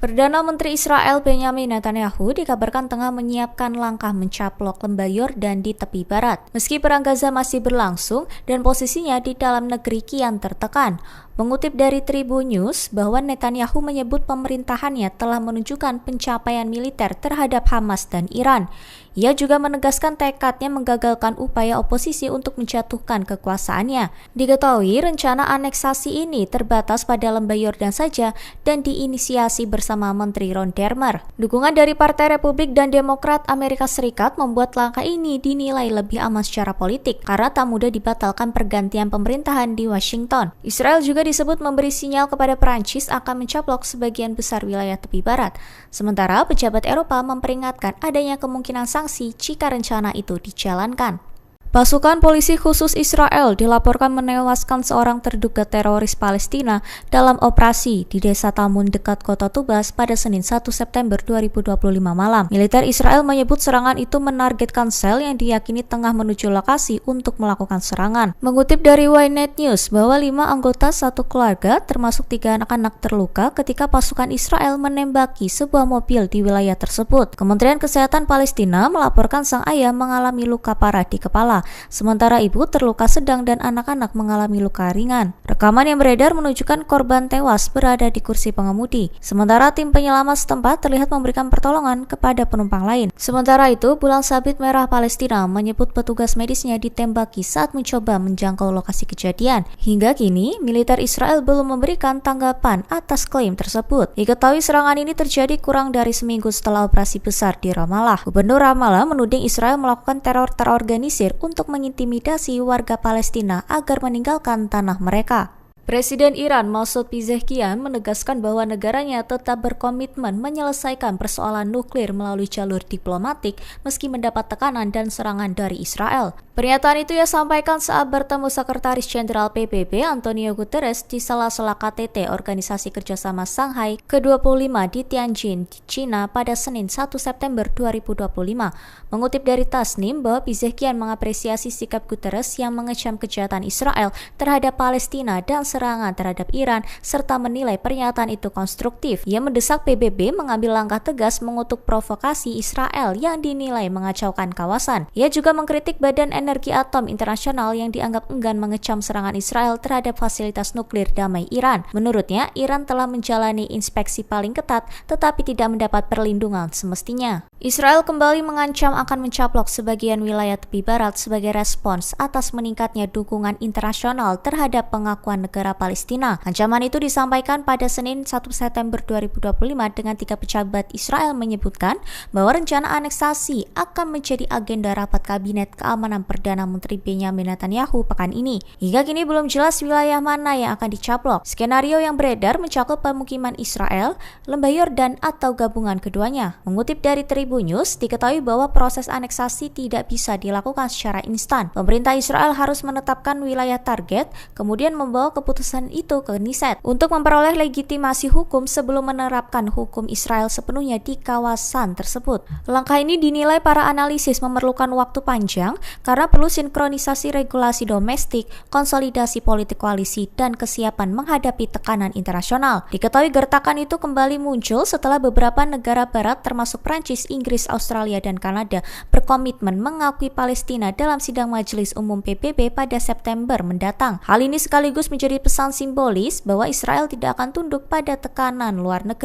Perdana Menteri Israel Benjamin Netanyahu dikabarkan tengah menyiapkan langkah mencaplok lembah Yordan di tepi barat. Meski perang Gaza masih berlangsung dan posisinya di dalam negeri kian tertekan. Mengutip dari Tribun News bahwa Netanyahu menyebut pemerintahannya telah menunjukkan pencapaian militer terhadap Hamas dan Iran. Ia juga menegaskan tekadnya menggagalkan upaya oposisi untuk menjatuhkan kekuasaannya. Diketahui rencana aneksasi ini terbatas pada lembah Yordan saja dan diinisiasi bersama Menteri Ron Dermer. Dukungan dari Partai Republik dan Demokrat Amerika Serikat membuat langkah ini dinilai lebih aman secara politik karena tak mudah dibatalkan pergantian pemerintahan di Washington. Israel juga disebut memberi sinyal kepada Perancis akan mencaplok sebagian besar wilayah tepi barat. Sementara pejabat Eropa memperingatkan adanya kemungkinan sanksi jika rencana itu dijalankan. Pasukan polisi khusus Israel dilaporkan menewaskan seorang terduga teroris Palestina dalam operasi di desa Tamun dekat kota Tubas pada Senin 1 September 2025 malam. Militer Israel menyebut serangan itu menargetkan sel yang diyakini tengah menuju lokasi untuk melakukan serangan. Mengutip dari Ynet News bahwa 5 anggota satu keluarga termasuk 3 anak-anak terluka ketika pasukan Israel menembaki sebuah mobil di wilayah tersebut. Kementerian Kesehatan Palestina melaporkan sang ayah mengalami luka parah di kepala. Sementara ibu terluka sedang dan anak-anak mengalami luka ringan. Rekaman yang beredar menunjukkan korban tewas berada di kursi pengemudi. Sementara tim penyelamat setempat terlihat memberikan pertolongan kepada penumpang lain. Sementara itu, Bulan Sabit Merah Palestina menyebut petugas medisnya ditembaki saat mencoba menjangkau lokasi kejadian. Hingga kini, militer Israel belum memberikan tanggapan atas klaim tersebut. Diketahui serangan ini terjadi kurang dari seminggu setelah operasi besar di Ramallah. Gubernur Ramallah menuding Israel melakukan teror terorganisir untuk mengintimidasi warga Palestina agar meninggalkan tanah mereka. Presiden Iran Masoud Pezeshkian menegaskan bahwa negaranya tetap berkomitmen menyelesaikan persoalan nuklir melalui jalur diplomatik meski mendapat tekanan dan serangan dari Israel. Pernyataan itu ia sampaikan saat bertemu Sekretaris Jenderal PBB Antonio Guterres di sela-sela KTT Organisasi Kerjasama Shanghai ke-25 di Tianjin, China pada Senin 1 September 2025. Mengutip dari Tasnim bahwa Pezeshkian mengapresiasi sikap Guterres yang mengecam kejahatan Israel terhadap Palestina dan serangan terhadap Iran serta menilai pernyataan itu konstruktif. Ia mendesak PBB mengambil langkah tegas mengutuk provokasi Israel yang dinilai mengacaukan kawasan. Ia juga mengkritik Badan Energi Atom Internasional yang dianggap enggan mengecam serangan Israel terhadap fasilitas nuklir damai Iran. Menurutnya, Iran telah menjalani inspeksi paling ketat tetapi tidak mendapat perlindungan semestinya. Israel kembali mengancam akan mencaplok sebagian wilayah tepi barat sebagai respons atas meningkatnya dukungan internasional terhadap pengakuan negara Palestina. Ancaman itu disampaikan pada Senin 1 September 2025 dengan 3 pejabat Israel menyebutkan bahwa rencana aneksasi akan menjadi agenda rapat Kabinet Keamanan Perdana Menteri Benjamin Netanyahu pekan ini. Hingga kini belum jelas wilayah mana yang akan dicaplok. Skenario yang beredar mencakup pemukiman Israel, lembah Yordan atau gabungan keduanya. Mengutip dari Tribun News, diketahui bahwa proses aneksasi tidak bisa dilakukan secara instan. Pemerintah Israel harus menetapkan wilayah target, kemudian membawa keputusan itu ke Knesset untuk memperoleh legitimasi hukum sebelum menerapkan hukum Israel sepenuhnya di kawasan tersebut. Langkah ini dinilai para analisis memerlukan waktu panjang karena perlu sinkronisasi regulasi domestik, konsolidasi politik koalisi, dan kesiapan menghadapi tekanan internasional. Diketahui gertakan itu kembali muncul setelah beberapa negara barat termasuk Prancis, Inggris, Australia, dan Kanada berkomitmen mengakui Palestina dalam sidang Majelis Umum PBB pada September mendatang. Hal ini sekaligus menjadi pesan simbolis bahwa Israel tidak akan tunduk pada tekanan luar negeri.